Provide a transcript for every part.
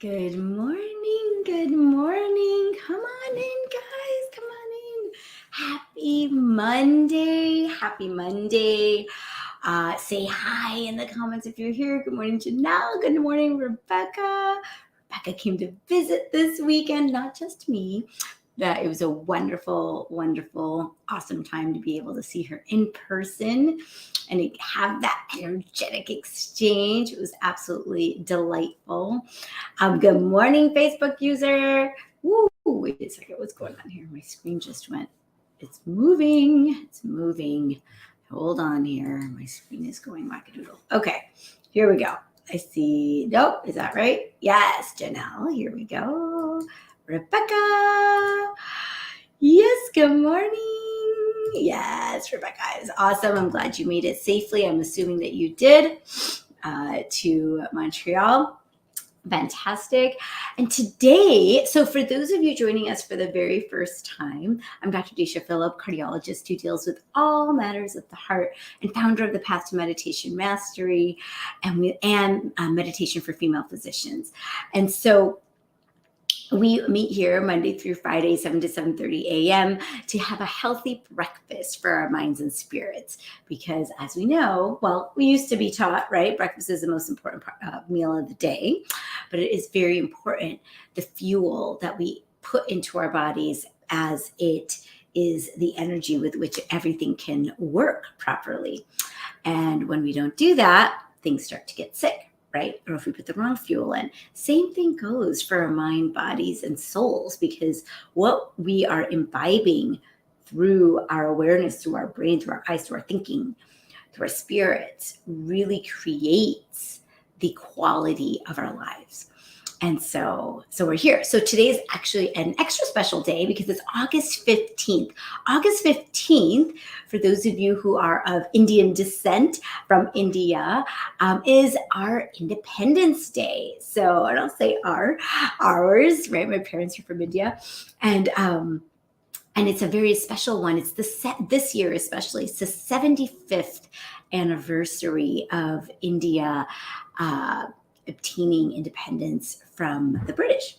Good morning. Good morning. Come on in, guys. Come on in. Happy Monday. Happy Monday. Say hi in the comments if you're here. Good morning, Janelle. Good morning, Rebecca. Rebecca came to visit this weekend, not just me. It was a wonderful, wonderful, awesome time to be able to see her in person and have that energetic exchange. It was absolutely delightful. Good morning, Facebook user. Woo, wait a second. What's going on here? My screen just went. It's moving. It's moving. Hold on here. My screen is going wackadoodle. Okay, here we go. I see. Nope. Is that right? Yes, Janelle. Here we go. Rebecca. Yes, good morning. Yes, Rebecca is awesome. I'm glad you made it safely. I'm assuming that you did to Montreal. Fantastic. And today, so for those of you joining us for the very first time, I'm Dr. Disha Phillip, cardiologist who deals with all matters of the heart and founder of the Path to Meditation Mastery and Meditation for Female Physicians. And so we meet here Monday through Friday, 7 to 7:30 a.m. to have a healthy breakfast for our minds and spirits. Because as we know, well, we used to be taught, right? Breakfast is the most important meal of the day, but it is very important, the fuel that we put into our bodies, as it is the energy with which everything can work properly. And when we don't do that, things start to get sick. Right? Or if we put the wrong fuel in. Same thing goes for our mind, bodies, and souls, because what we are imbibing through our awareness, through our brain, through our eyes, through our thinking, through our spirits, really creates the quality of our lives. And so we're here. So today is actually an extra special day because it's August 15th. August 15th, for those of you who are of Indian descent from India, is our Independence Day. So I don't say ours, right? My parents are from India. And it's a very special one. It's this year especially. It's the 75th anniversary of India obtaining independence from the British.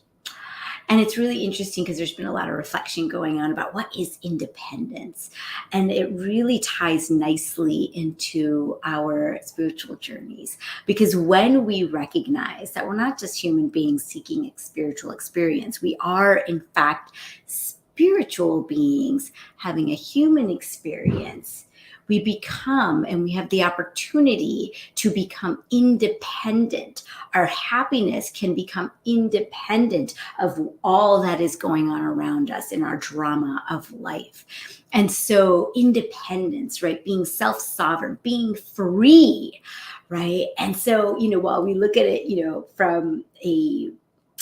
And it's really interesting because there's been a lot of reflection going on about what is independence. And it really ties nicely into our spiritual journeys. Because when we recognize that we're not just human beings seeking spiritual experience, we are, in fact, spiritual beings having a human experience, we become, and we have the opportunity to become independent. Our happiness can become independent of all that is going on around us in our drama of life. And so independence, right? Being self-sovereign, being free, right? And so, while we look at it, from a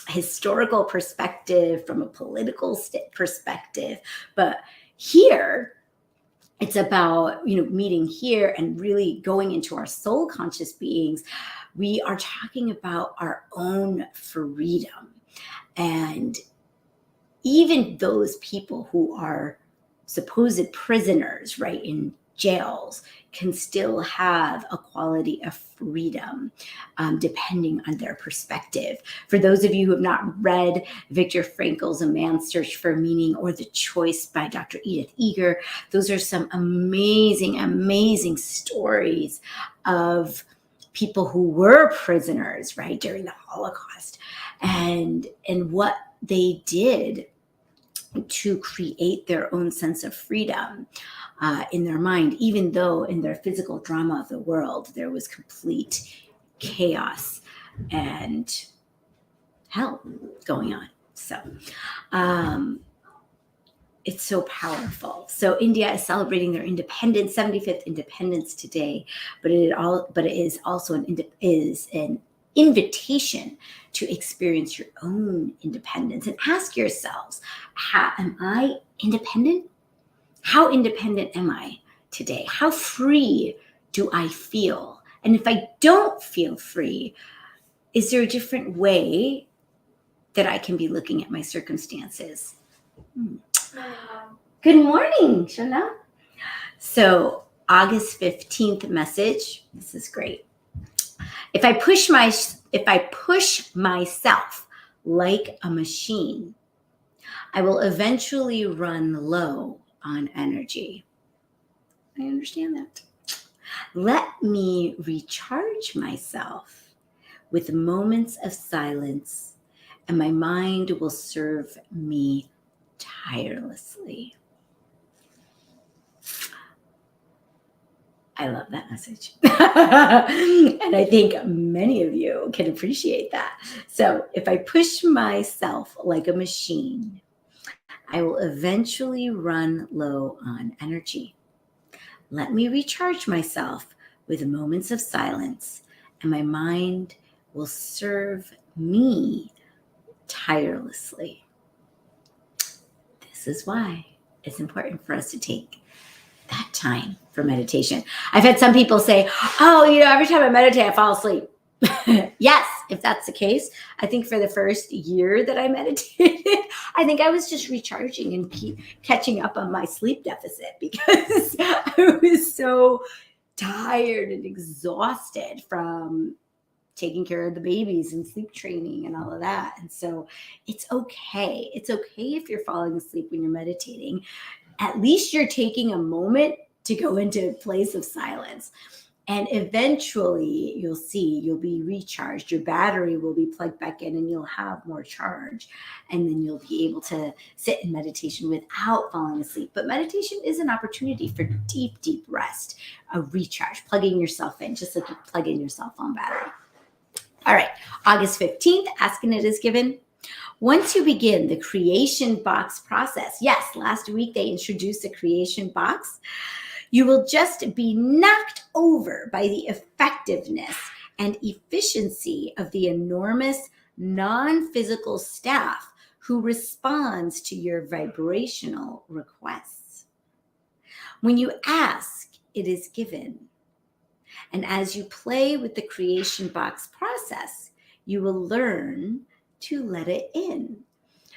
historical perspective, from a political perspective, but here, it's about, meeting here and really going into our soul conscious beings. We are talking about our own freedom. And even those people who are supposed prisoners, right, in jails, can still have a quality of freedom, depending on their perspective. For those of you who have not read Viktor Frankl's A Man's Search for Meaning or The Choice by Dr. Edith Eger, those are some amazing, amazing stories of people who were prisoners, right, during the Holocaust, and what they did to create their own sense of freedom in their mind, even though in their physical drama of the world, there was complete chaos and hell going on. So it's so powerful. So India is celebrating their independence, 75th independence today, but it is also an invitation to experience your own independence and ask yourselves, am I independent? How independent am I today? How free do I feel? And if I don't feel free, is there a different way that I can be looking at my circumstances? Good morning, Shana. So August 15th message, this is great. If I push myself like a machine. I will eventually run low on energy. I understand that. Let me recharge myself with moments of silence, and my mind will serve me tirelessly. I love that message. And I think many of you can appreciate that. So, if I push myself like a machine, I will eventually run low on energy. Let me recharge myself with moments of silence, and my mind will serve me tirelessly. This is why it's important for us to take that time for meditation. I've had some people say, oh, every time I meditate, I fall asleep. Yes, if that's the case, I think for the first year that I meditated, I think I was just recharging and keep catching up on my sleep deficit because I was so tired and exhausted from taking care of the babies and sleep training and all of that. And so it's okay. It's okay if you're falling asleep when you're meditating. At least you're taking a moment to go into a place of silence. And eventually you'll be recharged. Your battery will be plugged back in and you'll have more charge. And then you'll be able to sit in meditation without falling asleep. But meditation is an opportunity for deep, deep rest, a recharge, plugging yourself in, just like you plug in your cell phone battery. All right, August 15th, Asking It Is Given. Once you begin the creation box process, yes, last week they introduced the creation box, you will just be knocked over by the effectiveness and efficiency of the enormous non-physical staff who responds to your vibrational requests. When you ask, it is given. And as you play with the creation box process, you will learn to let it in.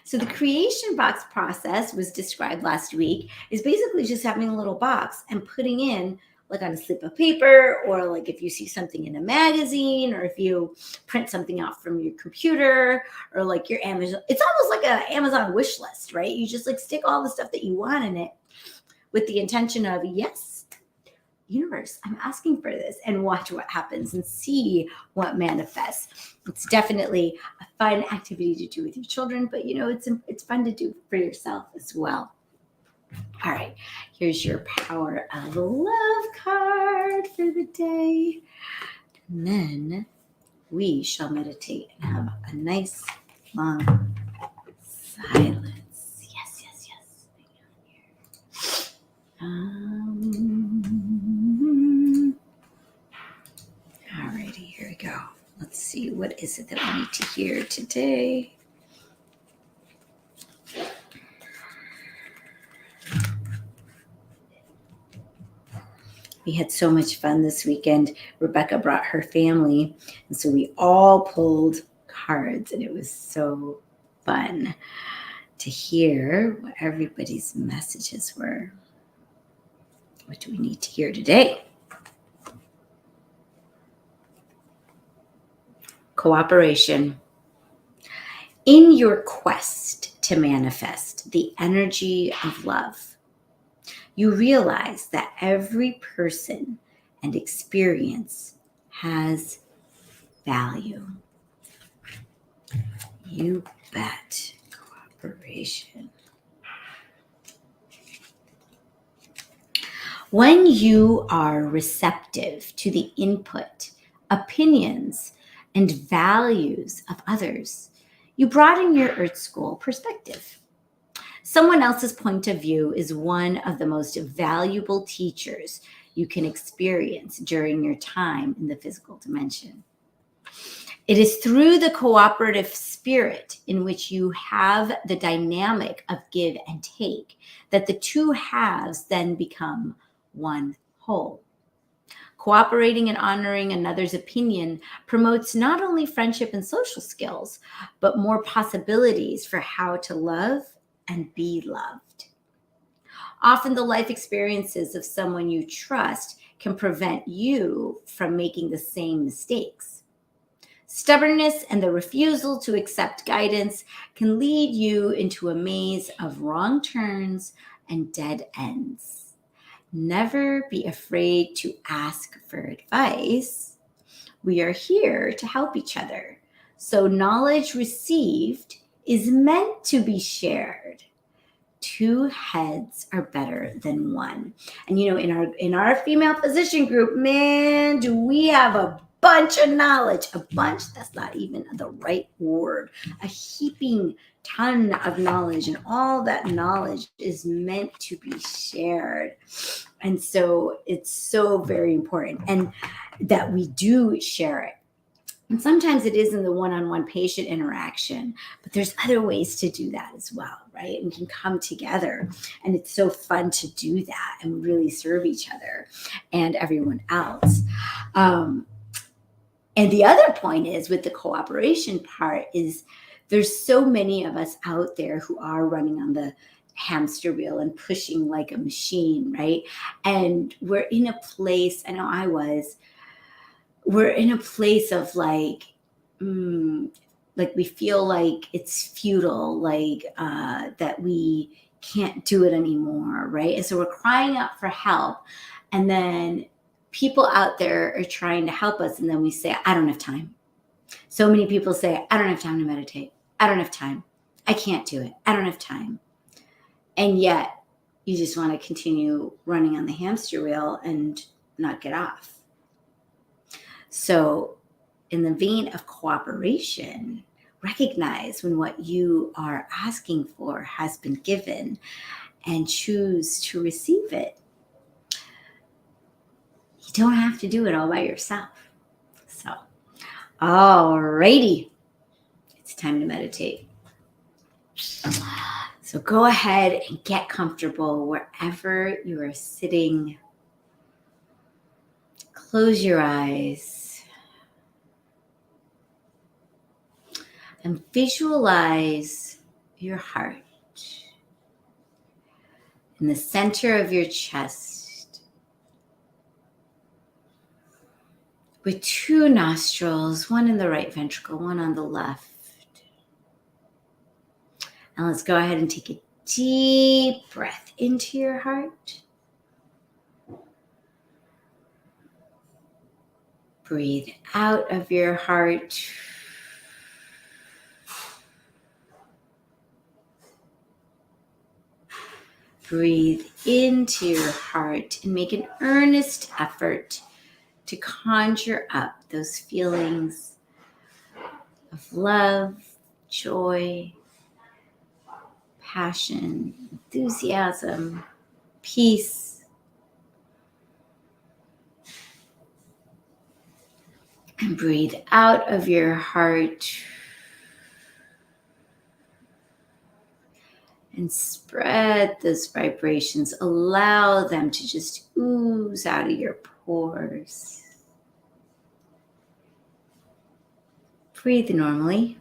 So the creation box process was described last week is basically just having a little box and putting in like on a slip of paper, or like if you see something in a magazine, or if you print something out from your computer, or like your Amazon, it's almost like an Amazon wish list, right? You just like stick all the stuff that you want in it with the intention of, yes, universe, I'm asking for this, and watch what happens and see what manifests. It's definitely a fun activity to do with your children, but it's fun to do for yourself as well. All right, here's your Power of Love card for the day. And then we shall meditate and have a nice long silence. Yes, yes, yes. Alrighty, here we go. Let's see, what is it that we need to hear today? We had so much fun this weekend. Rebecca brought her family, and so we all pulled cards, and it was so fun to hear what everybody's messages were. What do we need to hear today? Cooperation. In your quest to manifest the energy of love, you realize that every person and experience has value. You bet. Cooperation. When you are receptive to the input, opinions, and values of others, you broaden your Earth School perspective. Someone else's point of view is one of the most valuable teachers you can experience during your time in the physical dimension. It is through the cooperative spirit in which you have the dynamic of give and take that the two halves then become one whole. Cooperating and honoring another's opinion promotes not only friendship and social skills, but more possibilities for how to love and be loved. Often the life experiences of someone you trust can prevent you from making the same mistakes. Stubbornness and the refusal to accept guidance can lead you into a maze of wrong turns and dead ends. Never be afraid to ask for advice. We are here to help each other. So, knowledge received is meant to be shared. Two heads are better than one. And in our female physician group, man, do we have a bunch of knowledge. A bunch, that's not even the right word. A heaping ton of knowledge, and all that knowledge is meant to be shared. And so it's so very important, and that we do share it. And sometimes it is in the one-on-one patient interaction, but there's other ways to do that as well, right? We can come together, and it's so fun to do that and really serve each other and everyone else. And the other point is, with the cooperation part, is there's so many of us out there who are running on the hamster wheel and pushing like a machine, right? And we're in a place, I know I was, we're in a place of like we feel like it's futile, like that we can't do it anymore, right? And so we're crying out for help, and then people out there are trying to help us, and then we say, I don't have time. So many people say, I don't have time to meditate. I don't have time. I can't do it. I don't have time. And yet you just want to continue running on the hamster wheel and not get off. So, in the vein of cooperation, recognize when what you are asking for has been given and choose to receive it. You don't have to do it all by yourself. So, alrighty, it's time to meditate. So go ahead and get comfortable wherever you are sitting. Close your eyes and visualize your heart in the center of your chest, with two nostrils, one in the right ventricle, one on the left. And let's go ahead and take a deep breath into your heart. Breathe out of your heart. Breathe into your heart and make an earnest effort to conjure up those feelings of love, joy, passion, enthusiasm, peace. And breathe out of your heart and spread those vibrations. Allow them to just ooze out of your pores. Breathe normally.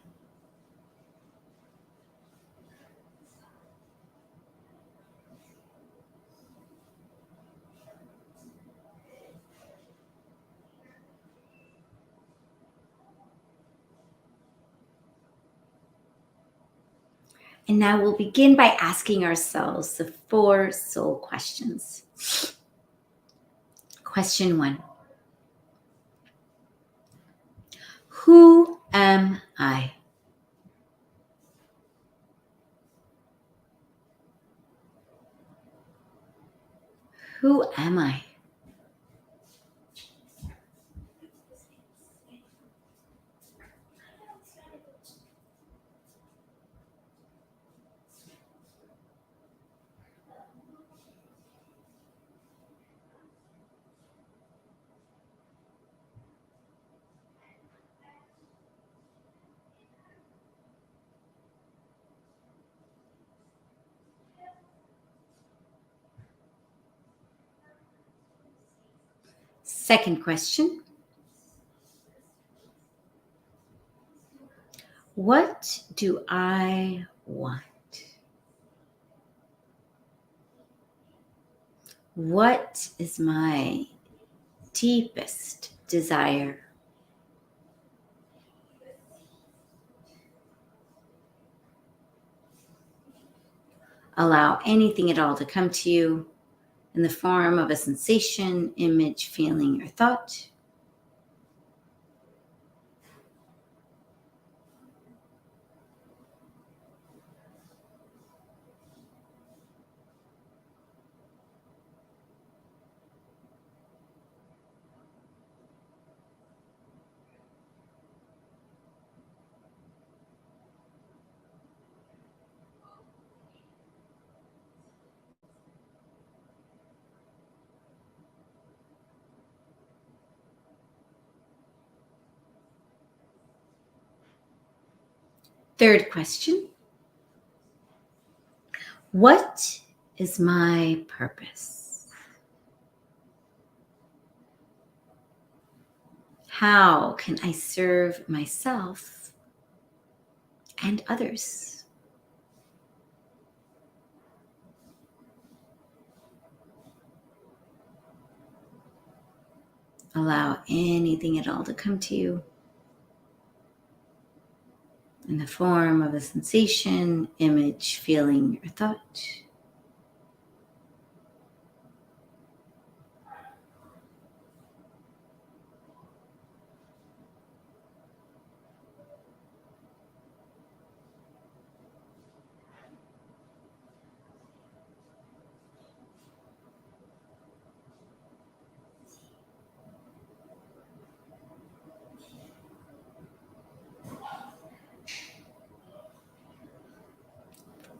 And now we'll begin by asking ourselves the 4 soul questions. Question 1. Who am I? Who am I? Second question. What do I want? What is my deepest desire? Allow anything at all to come to you in the form of a sensation, image, feeling, or thought. Third question. What is my purpose? How can I serve myself and others? Allow anything at all to come to you in the form of a sensation, image, feeling, or thought.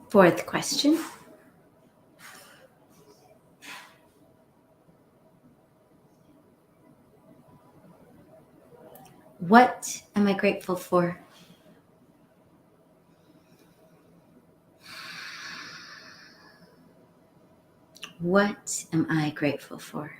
Fourth question. What am I grateful for? What am I grateful for?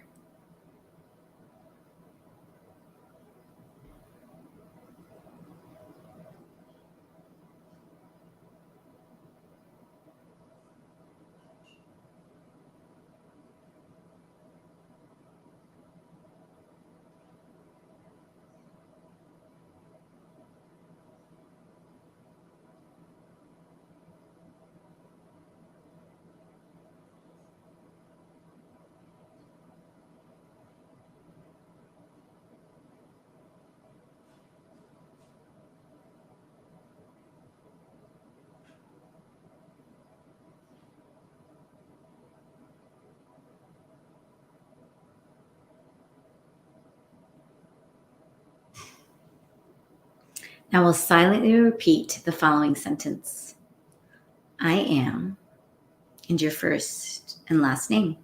Now we'll silently repeat the following sentence. I am, and your first and last name.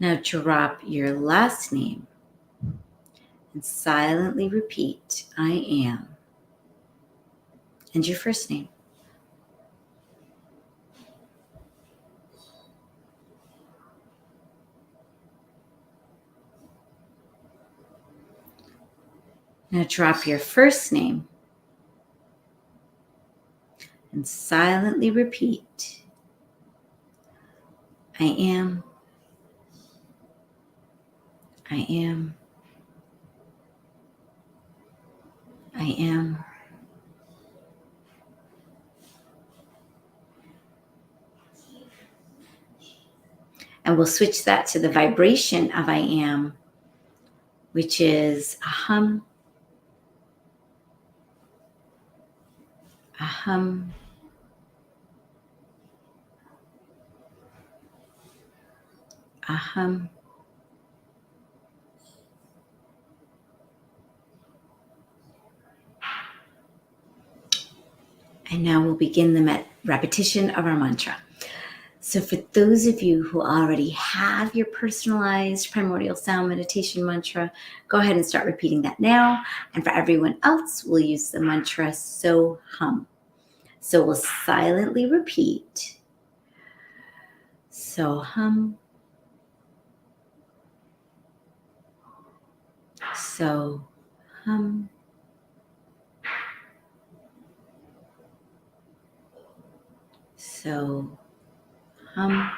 Now drop your last name and silently repeat, I am, and your first name. Now drop your first name and silently repeat, I am, I am, I am. And we'll switch that to the vibration of I am, which is a hum, a hum, a hum. And now we'll begin the repetition of our mantra. So for those of you who already have your personalized primordial sound meditation mantra, go ahead and start repeating that now. And for everyone else, we'll use the mantra so hum. So we'll silently repeat, so hum, so hum, so hum.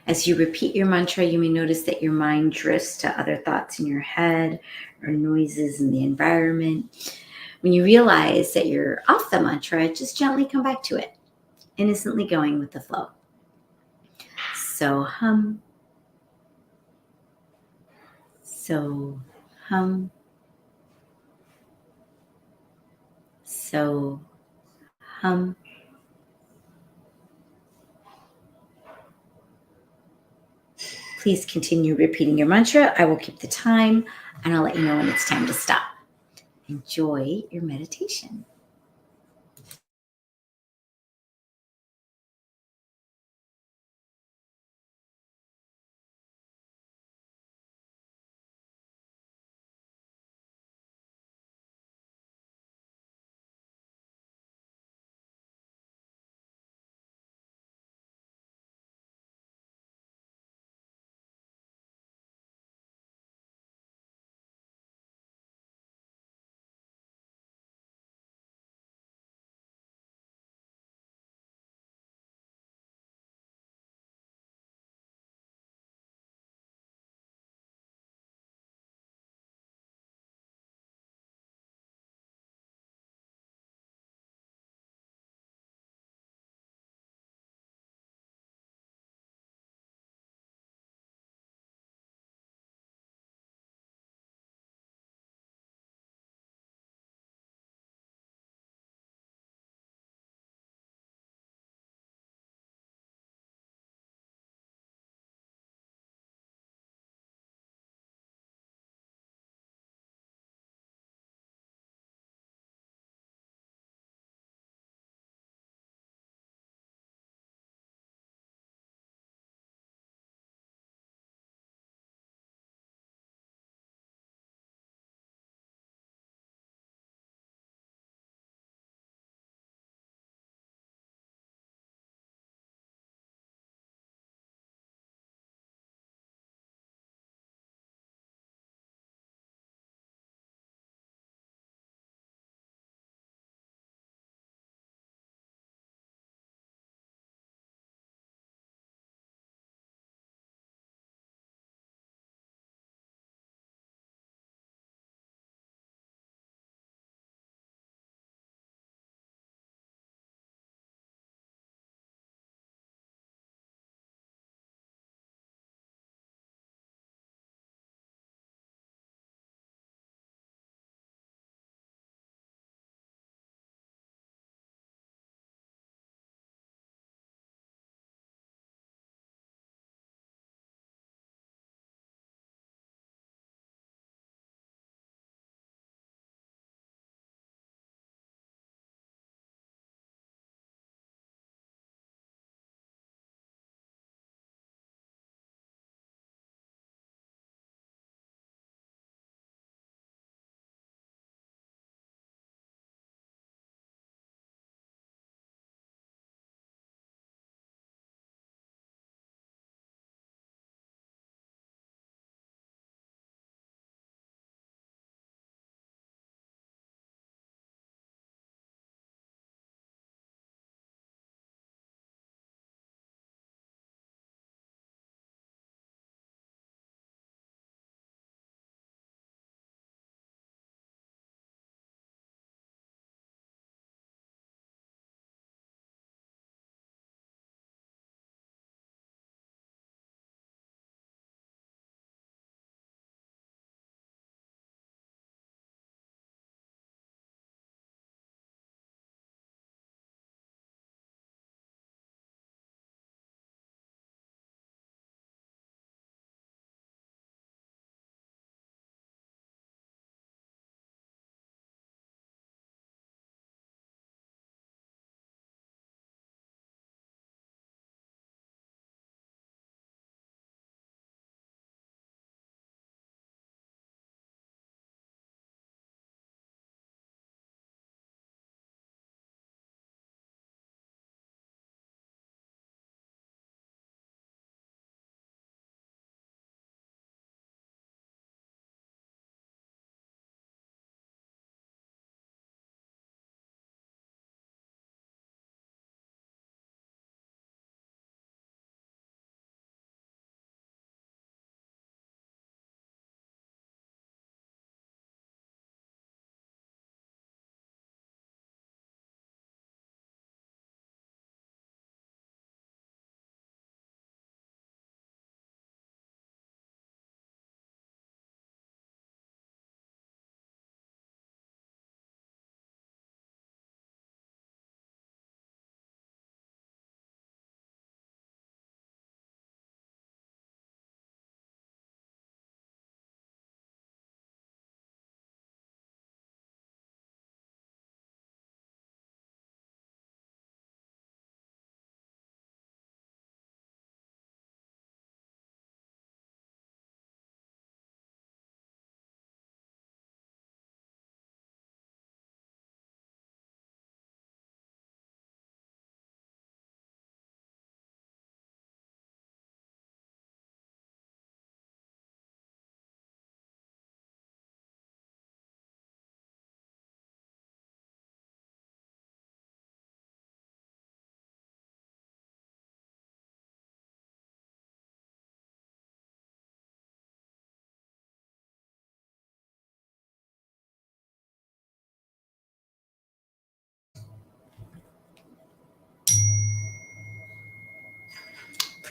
As you repeat your mantra, you may notice that your mind drifts to other thoughts in your head or noises in the environment. When you realize that you're off the mantra, just gently come back to it, innocently going with the flow. So hum, so hum, so hum. Please continue repeating your mantra. I will keep the time and I'll let you know when it's time to stop. Enjoy your meditation.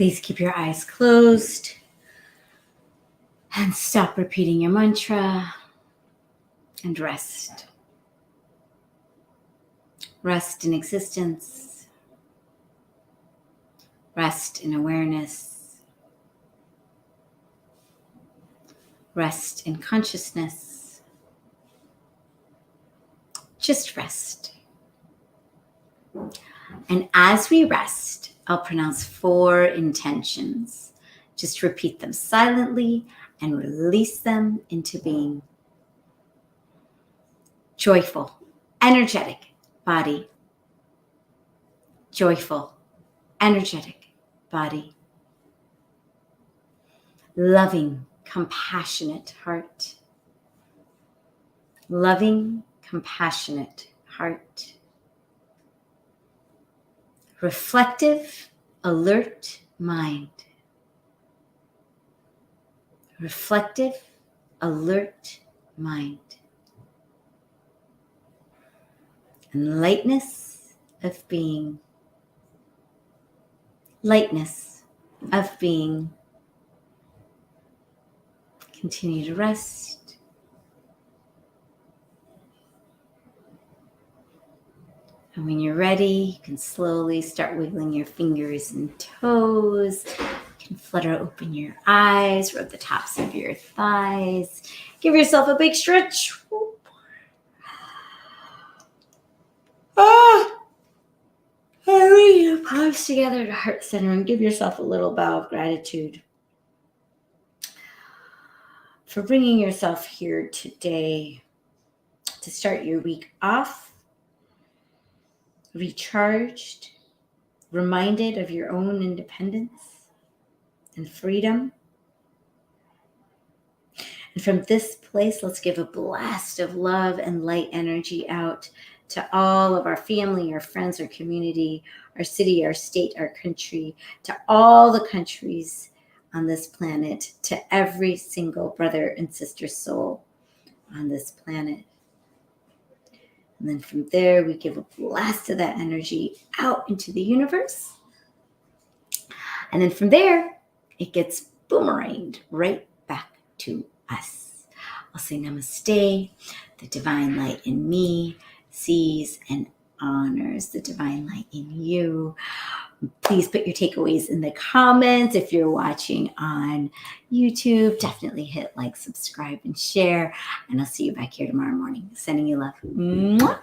Please keep your eyes closed and stop repeating your mantra and rest. Rest in existence. Rest in awareness. Rest in consciousness. Just rest. And as we rest, I'll pronounce 4 intentions. Just repeat them silently and release them into being. Joyful, energetic body. Joyful, energetic body. Loving, compassionate heart. Loving, compassionate heart. Reflective, alert mind. Reflective, alert mind. And lightness of being. Lightness of being. Continue to rest. And when you're ready, you can slowly start wiggling your fingers and toes. You can flutter open your eyes, rub the tops of your thighs. Give yourself a big stretch. Bring your palms together to heart center and give yourself a little bow of gratitude for bringing yourself here today to start your week off, recharged, reminded of your own independence and freedom. And from this place, let's give a blast of love and light energy out to all of our family, our friends, our community, our city, our state, our country, to all the countries on this planet, to every single brother and sister soul on this planet. And then from there, we give a blast of that energy out into the universe. And then from there, it gets boomeranged right back to us. I'll say namaste. The divine light in me sees and honors the divine light in you. Please put your takeaways in the comments. If you're watching on YouTube, definitely hit like, subscribe, and share. And I'll see you back here tomorrow morning. Sending you love. Mwah.